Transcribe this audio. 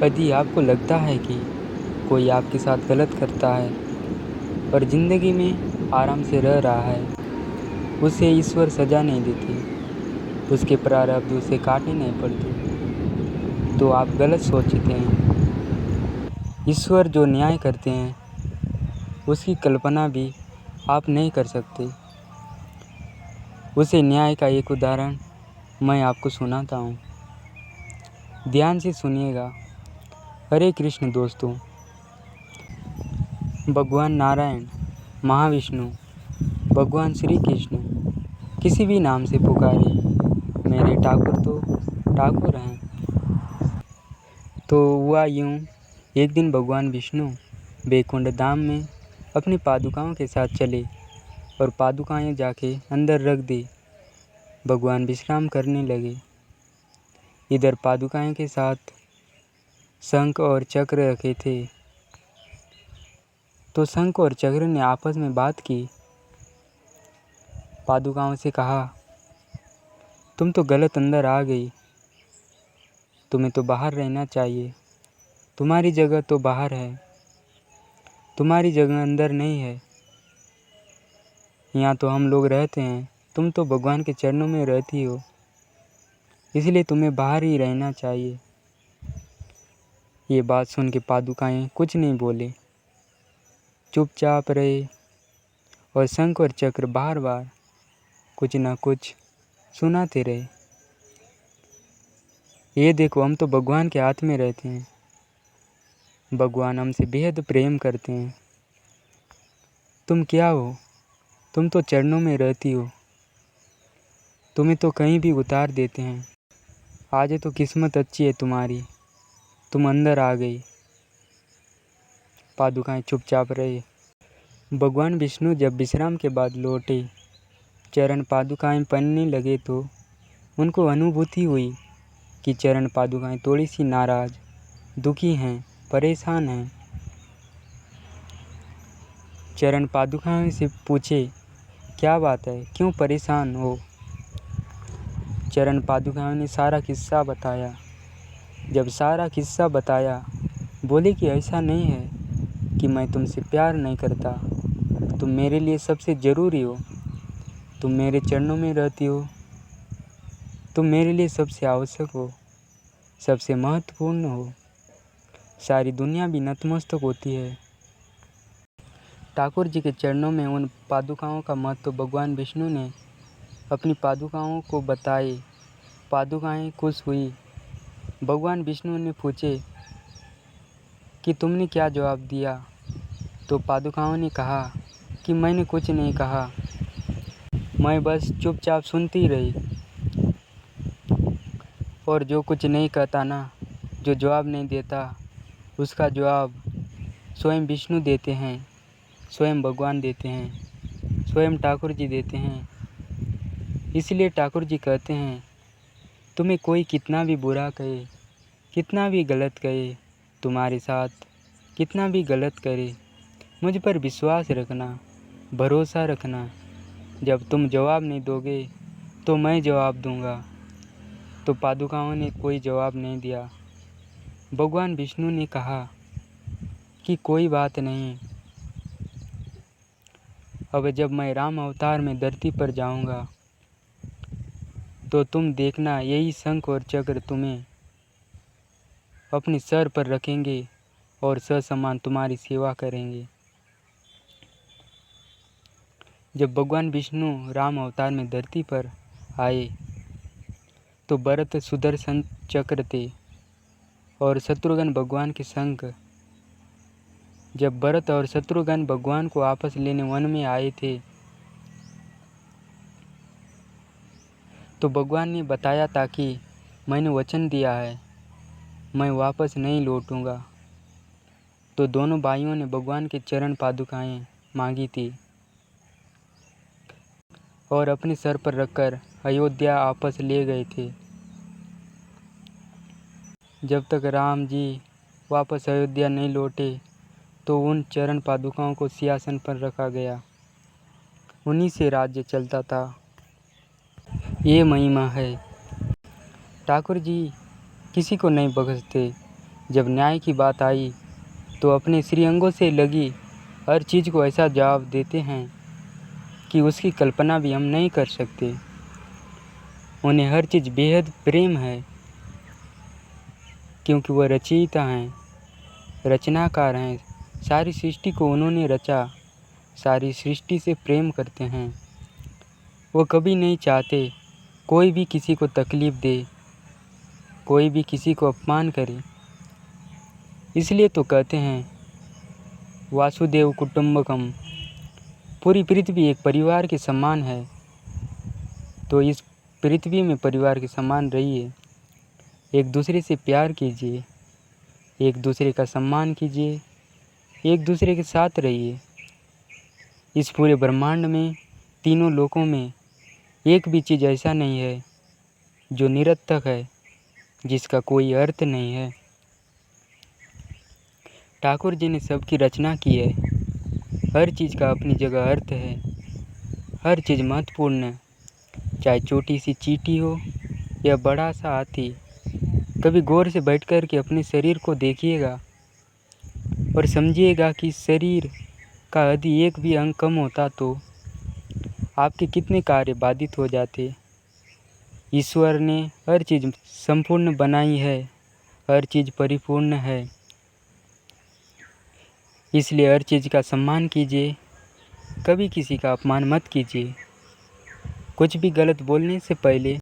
यदि आपको लगता है कि कोई आपके साथ गलत करता है और ज़िंदगी में आराम से रह रहा है, उसे ईश्वर सज़ा नहीं देते, उसके प्रारब्ध उसे काटने नहीं पड़ते, तो आप गलत सोचते हैं। ईश्वर जो न्याय करते हैं उसकी कल्पना भी आप नहीं कर सकते। उसे न्याय का एक उदाहरण मैं आपको सुनाता हूँ, ध्यान से सुनिएगा। हरे कृष्ण दोस्तों। भगवान नारायण, महाविष्णु, भगवान श्री कृष्ण किसी भी नाम से पुकारे, मेरे ठाकुर तो ठाकुर हैं। तो हुआ यूँ, एक दिन भगवान विष्णु बैकुंठ धाम में अपनी पादुकाओं के साथ चले और पादुकाएं जाके अंदर रख दी। भगवान विश्राम करने लगे। इधर पादुकाएं के साथ शंख और चक्र रखे थे। तो शंख और चक्र ने आपस में बात की। पादुकाओं से कहा, तुम तो गलत अंदर आ गई, तुम्हें तो बाहर रहना चाहिए। तुम्हारी जगह तो बाहर है, तुम्हारी जगह अंदर नहीं है। यहाँ तो हम लोग रहते हैं, तुम तो भगवान के चरणों में रहती हो, इसलिए तुम्हें बाहर ही रहना चाहिए। ये बात सुन के पादुकाएं कुछ नहीं बोले, चुपचाप रहे और शंख और चक्र बार बार कुछ ना कुछ सुनाते रहे। ये देखो, हम तो भगवान के हाथ में रहते हैं, भगवान हमसे बेहद प्रेम करते हैं। तुम क्या हो? तुम तो चरणों में रहती हो, तुम्हें तो कहीं भी उतार देते हैं। आज तो किस्मत अच्छी है तुम्हारी, तुम अंदर आ गई। पादुकाएं चुपचाप रहे। भगवान विष्णु जब विश्राम के बाद लौटे, चरण पादुकाएं पहनने लगे तो उनको अनुभूति हुई कि चरण पादुकाएं थोड़ी सी नाराज, दुखी हैं, परेशान हैं। चरण पादुकाएं से पूछे, क्या बात है, क्यों परेशान हो? चरण पादुकाओं ने सारा किस्सा बताया। जब सारा किस्सा बताया, बोले कि ऐसा नहीं है कि मैं तुमसे प्यार नहीं करता, तुम मेरे लिए सबसे ज़रूरी हो, तुम मेरे चरणों में रहती हो, तुम मेरे लिए सबसे आवश्यक हो, सबसे महत्वपूर्ण हो। सारी दुनिया भी नतमस्तक होती है। ठाकुर जी के चरणों में उन पादुकाओं का महत्व भगवान विष्णु ने अपनी पादुकाओं को बताए। पादुकाएं खुश हुई। भगवान विष्णु ने पूछे कि तुमने क्या जवाब दिया? तो पादुकाओं ने कहा कि मैंने कुछ नहीं कहा, मैं बस चुपचाप सुनती रही। और जो कुछ नहीं कहता ना, जो जवाब नहीं देता, उसका जवाब स्वयं विष्णु देते हैं, स्वयं भगवान देते हैं, स्वयं ठाकुर जी देते हैं। इसलिए ठाकुर जी कहते हैं, तुम्हें कोई कितना भी बुरा कहे, कितना भी गलत कहे, तुम्हारे साथ कितना भी गलत करे, मुझ पर विश्वास रखना, भरोसा रखना। जब तुम जवाब नहीं दोगे तो मैं जवाब दूंगा। तो पादुकाओं ने कोई जवाब नहीं दिया। भगवान विष्णु ने कहा कि कोई बात नहीं, अब जब मैं राम अवतार में धरती पर जाऊंगा तो तुम देखना, यही शंख और चक्र तुम्हें अपने सर पर रखेंगे और ससमान तुम्हारी सेवा करेंगे। जब भगवान विष्णु राम अवतार में धरती पर आए तो भरत सुदर्शन चक्र थे और शत्रुघ्न भगवान के शंख। जब भरत और शत्रुघ्न भगवान को वापस लेने वन में आए थे तो भगवान ने बताया था कि मैंने वचन दिया है, मैं वापस नहीं लौटूंगा। तो दोनों भाइयों ने भगवान के चरण पादुकाएं मांगी थी और अपने सर पर रखकर अयोध्या वापस ले गए थे। जब तक राम जी वापस अयोध्या नहीं लौटे तो उन चरण पादुकाओं को सिंहासन पर रखा गया, उन्हीं से राज्य चलता था। ये महिमा है। ठाकुर जी किसी को नहीं बख्शते, जब न्याय की बात आई तो अपने श्रीअंगों से लगी हर चीज़ को ऐसा जवाब देते हैं कि उसकी कल्पना भी हम नहीं कर सकते। उन्हें हर चीज़ बेहद प्रेम है, क्योंकि वह रचयिता हैं, रचनाकार हैं। सारी सृष्टि को उन्होंने रचा, सारी सृष्टि से प्रेम करते हैं। वो कभी नहीं चाहते कोई भी किसी को तकलीफ़ दे, कोई भी किसी को अपमान करे। इसलिए तो कहते हैं वासुदेव कुटुंबकम। पूरी पृथ्वी एक परिवार के समान है, तो इस पृथ्वी में परिवार के समान रहिए। एक दूसरे से प्यार कीजिए, एक दूसरे का सम्मान कीजिए, एक दूसरे के साथ रहिए। इस पूरे ब्रह्मांड में, तीनों लोकों में एक भी चीज़ ऐसा नहीं है जो निरर्थक है, जिसका कोई अर्थ नहीं है। ठाकुर जी ने सबकी रचना की है। हर चीज़ का अपनी जगह अर्थ है, हर चीज़ महत्वपूर्ण है। चाहे छोटी सी चींटी हो या बड़ा सा हाथी, कभी गौर से बैठ कर के अपने शरीर को देखिएगा और समझिएगा कि शरीर का यदि एक भी अंग कम होता तो आपके कितने कार्य बाधित हो जाते। ईश्वर ने हर चीज़ संपूर्ण बनाई है, हर चीज़ परिपूर्ण है। इसलिए हर चीज़ का सम्मान कीजिए, कभी किसी का अपमान मत कीजिए। कुछ भी गलत बोलने से पहले